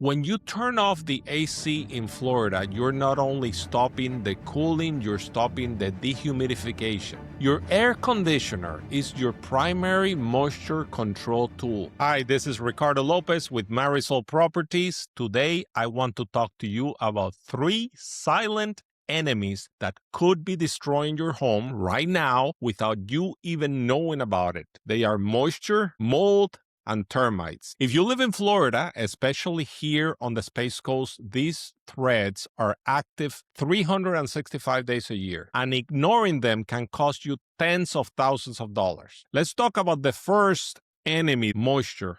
When you turn off the AC in Florida, you're not only stopping the cooling, you're stopping the dehumidification. Your air conditioner is your primary moisture control tool. Hi, this is Ricardo Lopez with Marisol Properties. Today, I want to talk to you about 3 silent enemies that could be destroying your home right now without you even knowing about it. They are moisture, mold, and termites. If you live in Florida, especially here on the Space Coast, these threats are active 365 days a year, and ignoring them can cost you tens of thousands of dollars. Let's talk about the first enemy, moisture.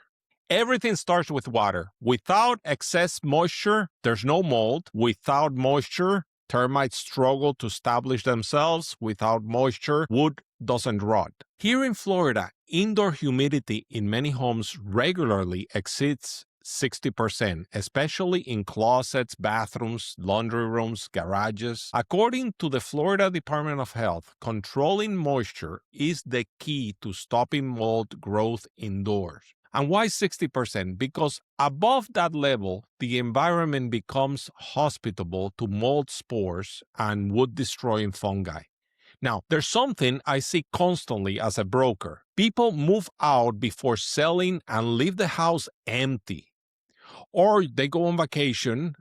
Everything starts with water. Without excess moisture, there's no mold. Without moisture, termites struggle to establish themselves. Without moisture, wood doesn't rot. Here in Florida, indoor humidity in many homes regularly exceeds 60%, especially in closets, bathrooms, laundry rooms, garages. According to the Florida Department of Health, controlling moisture is the key to stopping mold growth indoors. And why 60%? Because above that level, the environment becomes hospitable to mold spores and wood-destroying fungi. Now, there's something I see constantly as a broker. People move out before selling and leave the house empty. Or they go on vacation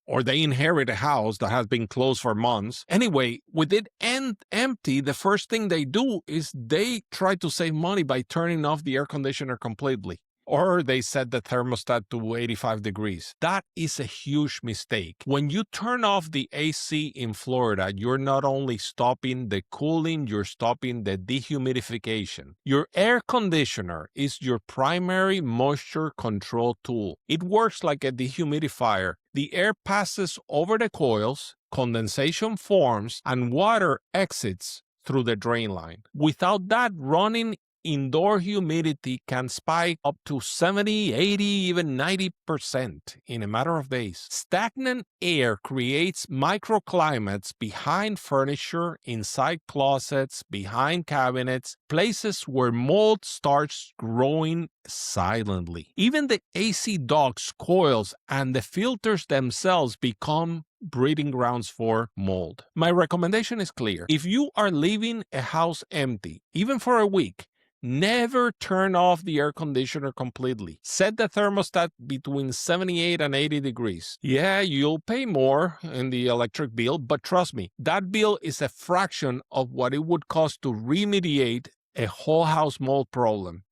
or they inherit a house that has been closed for months. Anyway, with it empty, the first thing they do is they try to save money by turning off the air conditioner completely. Or they set the thermostat to 85 degrees. That is a huge mistake. When you turn off the AC in Florida, you're not only stopping the cooling, you're stopping the dehumidification. Your air conditioner is your primary moisture control tool. It works like a dehumidifier. The air passes over the coils, condensation forms, and water exits through the drain line. Without that running, indoor humidity can spike up to 70, 80, even 90% in a matter of days. Stagnant air creates microclimates behind furniture, inside closets, behind cabinets, places where mold starts growing silently. Even the AC ducts, coils, and the filters themselves become breeding grounds for mold. My recommendation is clear. If you are leaving a house empty, even for a week, never turn off the air conditioner completely. Set the thermostat between 78 and 80 degrees. Yeah, you'll pay more in the electric bill, but trust me, that bill is a fraction of what it would cost to remediate a whole house mold problem.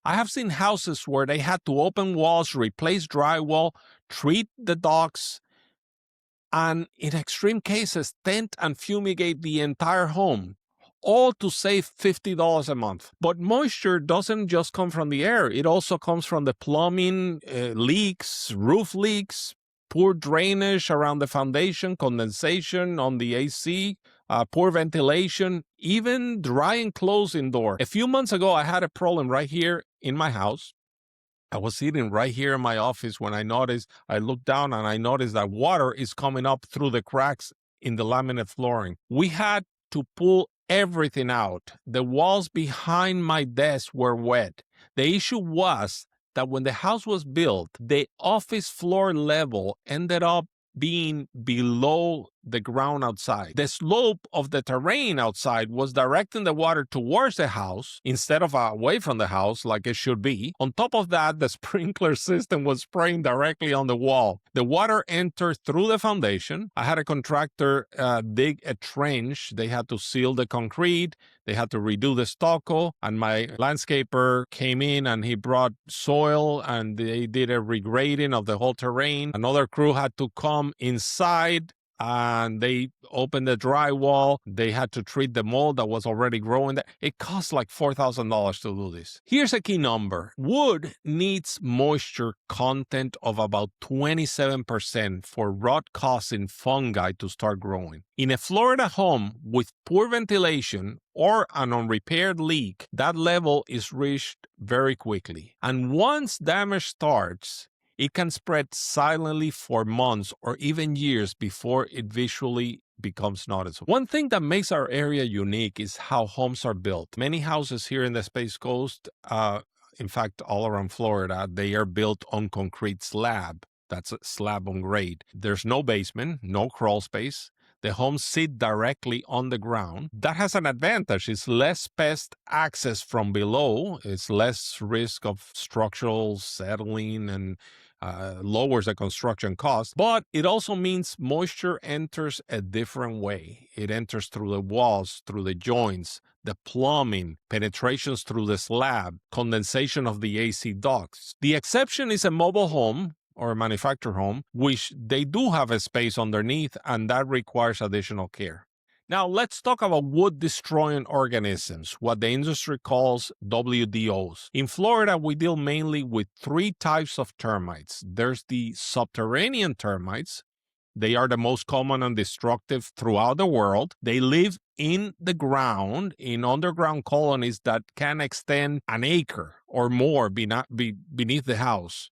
I have seen houses where they had to open walls, replace drywall, treat the ducts, and in extreme cases, tent and fumigate the entire home, all to save $50 a month. But moisture doesn't just come from the air. It also comes from the plumbing, leaks, roof leaks, poor drainage around the foundation, condensation on the AC, poor ventilation, even drying clothes indoor. A few months ago, I had a problem right here in my house. I was sitting right here in my office when I looked down and I noticed that water is coming up through the cracks in the laminate flooring. We had to pull everything out. The walls behind my desk were wet. The issue was that when the house was built, the office floor level ended up being below the ground outside. The slope of the terrain outside was directing the water towards the house instead of away from the house like it should be. On top of that, the sprinkler system was spraying directly on the wall. The water entered through the foundation. I had a contractor dig a trench. They had to seal the concrete. They had to redo the stucco, and my landscaper came in and he brought soil and they did a regrading of the whole terrain. Another crew had to come inside and they opened the drywall. They had to treat the mold that was already growing there. It cost like $4,000 to do this. Here's a key number. Wood needs moisture content of about 27% for rot-causing fungi to start growing. In a Florida home with poor ventilation or an unrepaired leak, that level is reached very quickly. And once damage starts, it can spread silently for months or even years before it visually becomes noticeable. One thing that makes our area unique is how homes are built. Many houses here in the Space Coast in fact, all around Florida, they are built on concrete slab. That's a slab on grade. There's no basement, no crawl space. The homes sit directly on the ground. That has an advantage. It's less pest access from below. It's less risk of structural settling and lowers the construction cost. But it also means moisture enters a different way. It enters through the walls, through the joints, the plumbing, penetrations through the slab, condensation of the AC ducts. The exception is a mobile home or a manufactured home, which they do have a space underneath, and that requires additional care. Now, let's talk about wood-destroying organisms, what the industry calls WDOs. In Florida, we deal mainly with 3 types of termites. There's the subterranean termites. They are the most common and destructive throughout the world. They live in the ground, in underground colonies that can extend an acre or more beneath the house.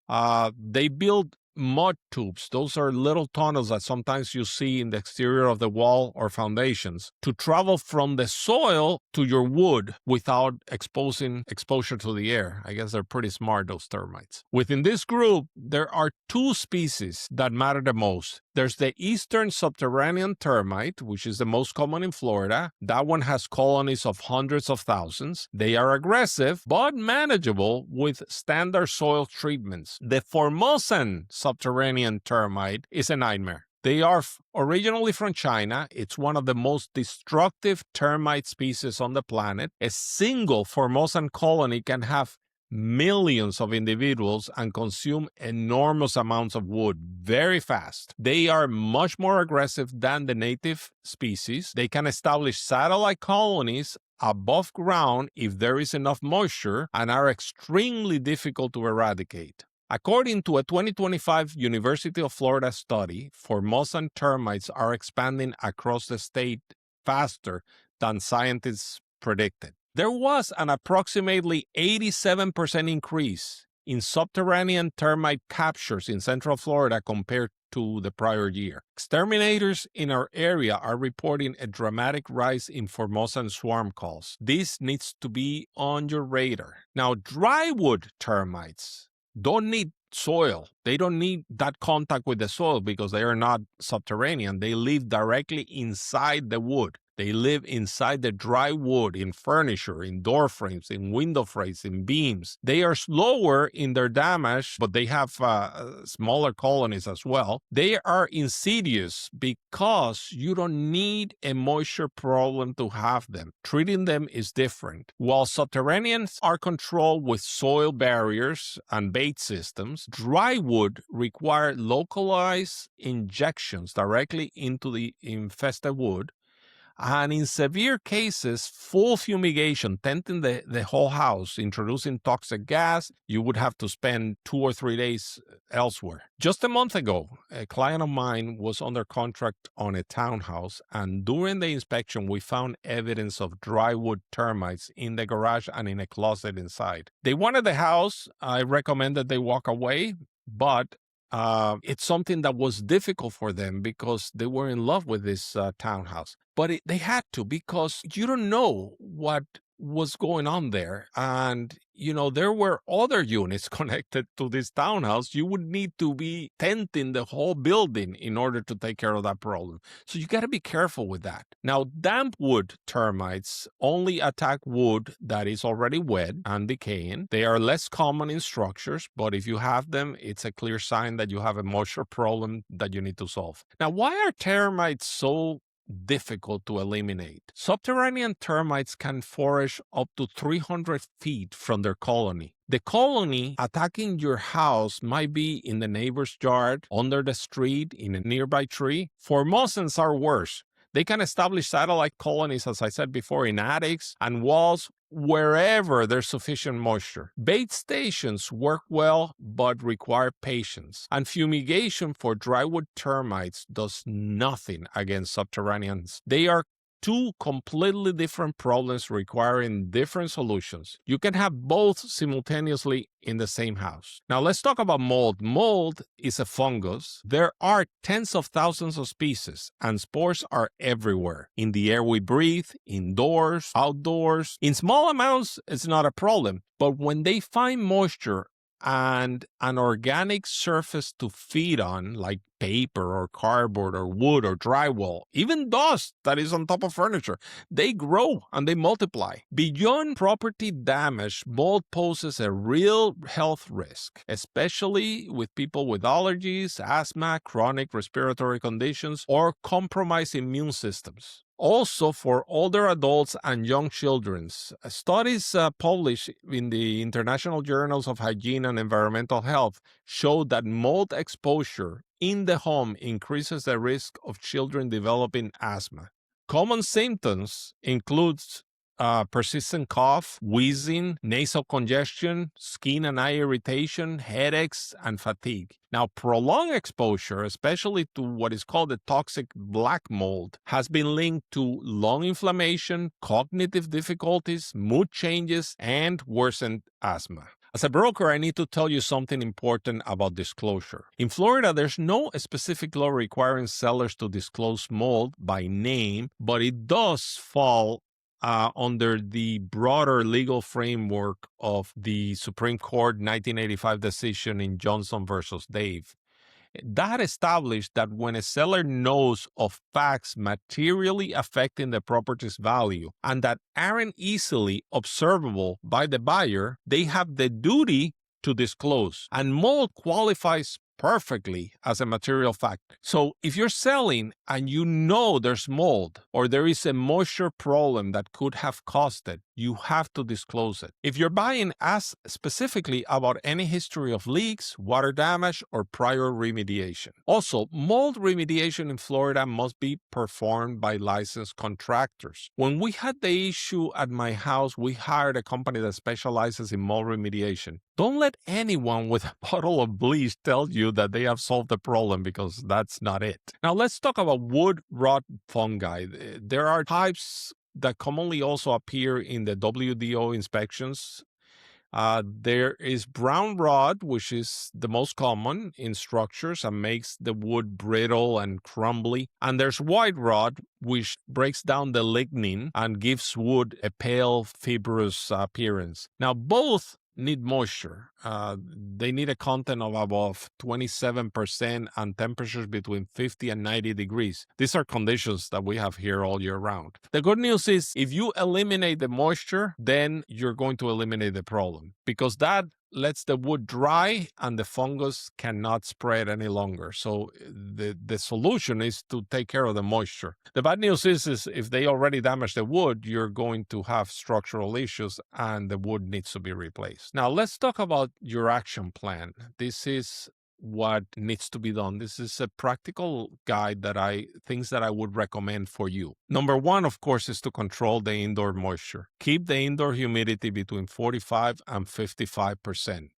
They build mud tubes. Those are little tunnels that sometimes you see in the exterior of the wall or foundations to travel from the soil to your wood without exposure to the air. I guess they're pretty smart, those termites. Within this group, there are 2 species that matter the most. There's the eastern subterranean termite, which is the most common in Florida. That one has colonies of hundreds of thousands. They are aggressive, but manageable with standard soil treatments. The Formosan subterranean termite is a nightmare. They are originally from China. It's one of the most destructive termite species on the planet. A single Formosan colony can have millions of individuals and consume enormous amounts of wood very fast. They are much more aggressive than the native species. They can establish satellite colonies above ground if there is enough moisture and are extremely difficult to eradicate. According to a 2025 University of Florida study, Formosan termites are expanding across the state faster than scientists predicted. There was an approximately 87% increase in subterranean termite captures in Central Florida compared to the prior year. Exterminators in our area are reporting a dramatic rise in Formosan swarm calls. This needs to be on your radar. Now, drywood termites don't need soil. They don't need that contact with the soil because they are not subterranean. They live directly inside the wood. They live inside the dry wood, in furniture, in door frames, in window frames, in beams. They are slower in their damage, but they have smaller colonies as well. They are insidious because you don't need a moisture problem to have them. Treating them is different. While subterraneans are controlled with soil barriers and bait systems, dry wood require localized injections directly into the infested wood. And in severe cases, full fumigation, tenting the whole house, introducing toxic gas. You would have to spend 2 or 3 days elsewhere. Just a month ago, a client of mine was under contract on a townhouse, and during the inspection, we found evidence of drywood termites in the garage and in a closet inside. They wanted the house. I recommended they walk away, but it's something that was difficult for them because they were in love with this townhouse. But they had to, because you don't know what was going on there. And, there were other units connected to this townhouse. You would need to be tenting the whole building in order to take care of that problem. So you got to be careful with that. Now, damp wood termites only attack wood that is already wet and decaying. They are less common in structures, but if you have them, it's a clear sign that you have a moisture problem that you need to solve. Now, why are termites so difficult to eliminate? Subterranean termites can forage up to 300 feet from their colony. The colony attacking your house might be in the neighbor's yard, under the street, in a nearby tree. Formosans are worse. They can establish satellite colonies, as I said before, in attics and walls, wherever there's sufficient moisture. Bait stations work well, but require patience. And fumigation for drywood termites does nothing against subterraneans. They are two completely different problems requiring different solutions. You can have both simultaneously in the same house. Now let's talk about mold. Mold is a fungus. There are tens of thousands of species, and spores are everywhere. In the air we breathe, indoors, outdoors. In small amounts, it's not a problem. But when they find moisture and an organic surface to feed on, like paper or cardboard or wood or drywall, even dust that is on top of furniture, they grow and they multiply. Beyond property damage, mold poses a real health risk, especially with people with allergies, asthma, chronic respiratory conditions, or compromised immune systems. Also, for older adults and young children, studies published in the International Journals of Hygiene and Environmental Health show that mold exposure in the home increases the risk of children developing asthma. Common symptoms include persistent cough, wheezing, nasal congestion, skin and eye irritation, headaches, and fatigue. Now, prolonged exposure, especially to what is called the toxic black mold, has been linked to lung inflammation, cognitive difficulties, mood changes, and worsened asthma. As a broker, I need to tell you something important about disclosure. In Florida, there's no specific law requiring sellers to disclose mold by name, but it does fall under the broader legal framework of the Supreme Court 1985 decision in Johnson versus Dave. That established that when a seller knows of facts materially affecting the property's value and that aren't easily observable by the buyer, they have the duty to disclose. And mold qualifies perfectly as a material fact. So if you're selling and you know there's mold or there is a moisture problem that could have caused it, you have to disclose it. If you're buying, ask specifically about any history of leaks, water damage, or prior remediation. Also, mold remediation in Florida must be performed by licensed contractors. When we had the issue at my house, we hired a company that specializes in mold remediation. Don't let anyone with a bottle of bleach tell you that they have solved the problem, because that's not it. Now let's talk about wood rot fungi. There are types that commonly also appear in the WDO inspections. There is brown rot, which is the most common in structures and makes the wood brittle and crumbly. And there's white rot, which breaks down the lignin and gives wood a pale, fibrous appearance. Now, both need moisture. They need a content of above 27% and temperatures between 50 and 90 degrees. These are conditions that we have here all year round. The good news is if you eliminate the moisture, then you're going to eliminate the problem, because that lets the wood dry and the fungus cannot spread any longer. So the solution is to take care of the moisture. The bad news is if they already damaged the wood, you're going to have structural issues and the wood needs to be replaced. Now let's talk about your action plan. This is what needs to be done. This is a practical guide things that I would recommend for you. Number one, of course, is to control the indoor moisture. Keep the indoor humidity between 45 and 55%.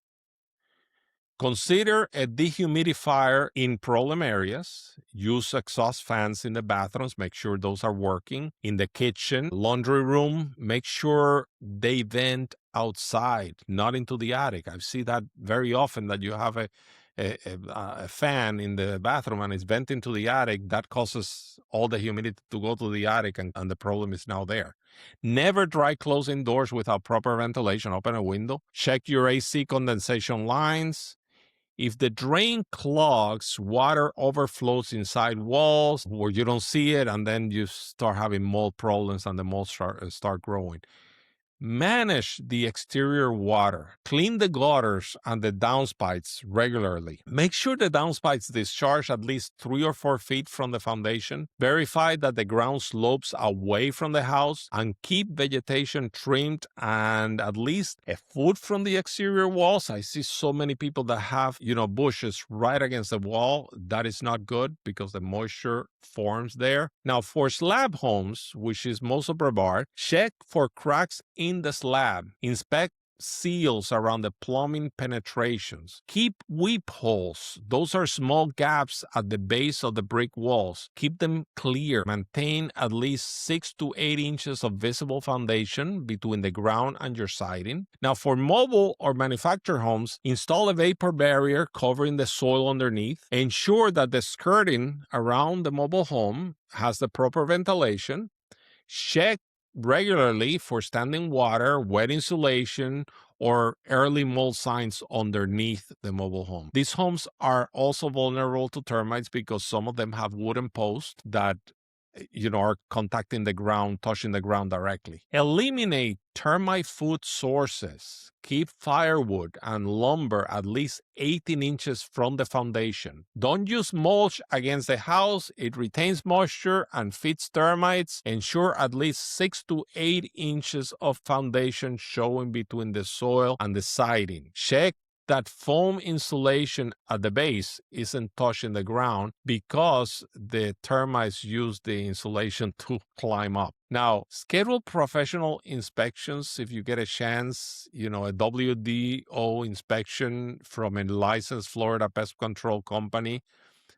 Consider a dehumidifier in problem areas. Use exhaust fans in the bathrooms. Make sure those are working. In the kitchen, laundry room, make sure they vent outside, not into the attic. I see that very often, that you have a fan in the bathroom and it's venting to the attic. That causes all the humidity to go to the attic, and the problem is now there. Never dry close indoors without proper ventilation. Open a window. Check your AC condensation lines. If the drain clogs, water overflows inside walls where you don't see it, and then you start having mold problems and the mold start growing. Manage the exterior water. Clean the gutters and the downspouts regularly. Make sure the downspouts discharge at least 3 or 4 feet from the foundation. Verify that the ground slopes away from the house, and keep vegetation trimmed and at least a foot from the exterior walls. I see so many people that have, bushes right against the wall. That is not good because the moisture forms there. Now, for slab homes, which is most of Brevard, check for cracks in the slab. Inspect seals around the plumbing penetrations. Keep weep holes. Those are small gaps at the base of the brick walls. Keep them clear. Maintain at least 6 to 8 inches of visible foundation between the ground and your siding. Now, for mobile or manufactured homes, install a vapor barrier covering the soil underneath. Ensure that the skirting around the mobile home has the proper ventilation. Check regularly for standing water, wet insulation, or early mold signs underneath the mobile home. These homes are also vulnerable to termites because some of them have wooden posts that are contacting the ground, touching the ground directly. Eliminate termite food sources. Keep firewood and lumber at least 18 inches from the foundation. Don't use mulch against the house. It retains moisture and feeds termites. Ensure at least 6 to 8 inches of foundation showing between the soil and the siding. Check that foam insulation at the base isn't touching the ground because the termites use the insulation to climb up. Now, schedule professional inspections if you get a chance. A WDO inspection from a licensed Florida pest control company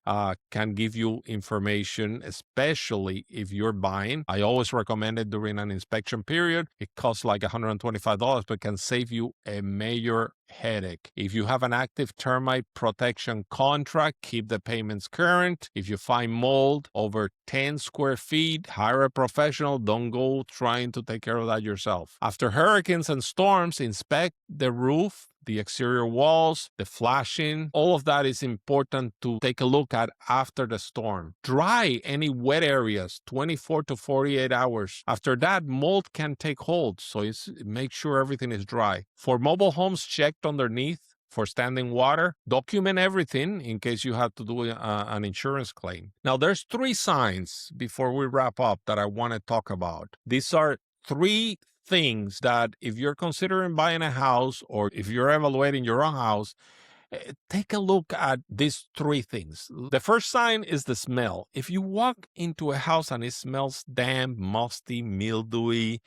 can give you information, especially if you're buying. I always recommend it during an inspection period. It costs like $125, but can save you a major headache. If you have an active termite protection contract, keep the payments current. If you find mold over 10 square feet, hire a professional. Don't go trying to take care of that yourself. After hurricanes and storms, inspect the roof, the exterior walls, the flashing. All of that is important to take a look at after the storm. Dry any wet areas 24 to 48 hours. After that, mold can take hold, so make sure everything is dry. For mobile homes checked underneath for standing water, document everything in case you have to do an insurance claim. Now, there's 3 signs before we wrap up that I want to talk about. These are 3 things that if you're considering buying a house or if you're evaluating your own house, take a look at these 3 things. The first sign is the smell. If you walk into a house and it smells damp, musty, mildewy,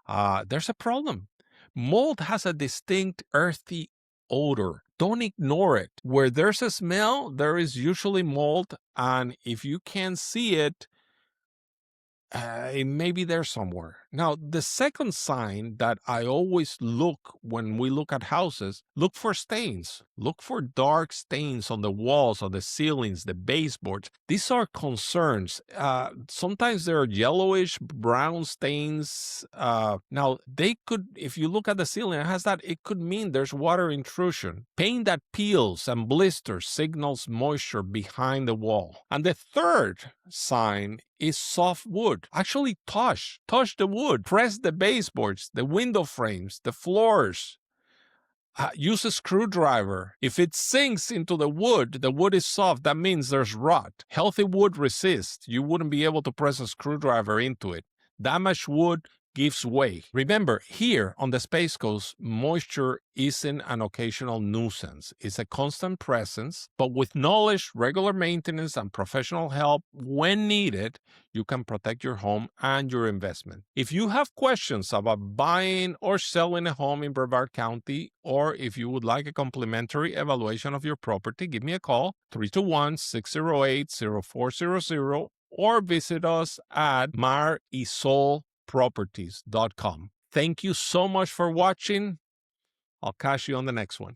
there's a problem. Mold has a distinct earthy odor. Don't ignore it. Where there's a smell, there is usually mold, and if you can't see it, it may be there somewhere. Now, the second sign that I always look when we look at houses, look for stains. Look for dark stains on the walls, on the ceilings, the baseboards. These are concerns. Sometimes they're yellowish, brown stains. Now, they could, if you look at the ceiling, it could mean there's water intrusion. Paint that peels and blisters signals moisture behind the wall. And the third sign is soft wood. Actually touch the wood. Press the baseboards, the window frames, the floors. Use a screwdriver. If it sinks into the wood is soft. That means there's rot. Healthy wood resists. You wouldn't be able to press a screwdriver into it. Damaged wood gives way. Remember, here on the Space Coast, moisture isn't an occasional nuisance. It's a constant presence, but with knowledge, regular maintenance, and professional help when needed, you can protect your home and your investment. If you have questions about buying or selling a home in Brevard County, or if you would like a complimentary evaluation of your property, give me a call, 321-608-0400, or visit us at marisolproperties.com. Thank you so much for watching. I'll catch you on the next one.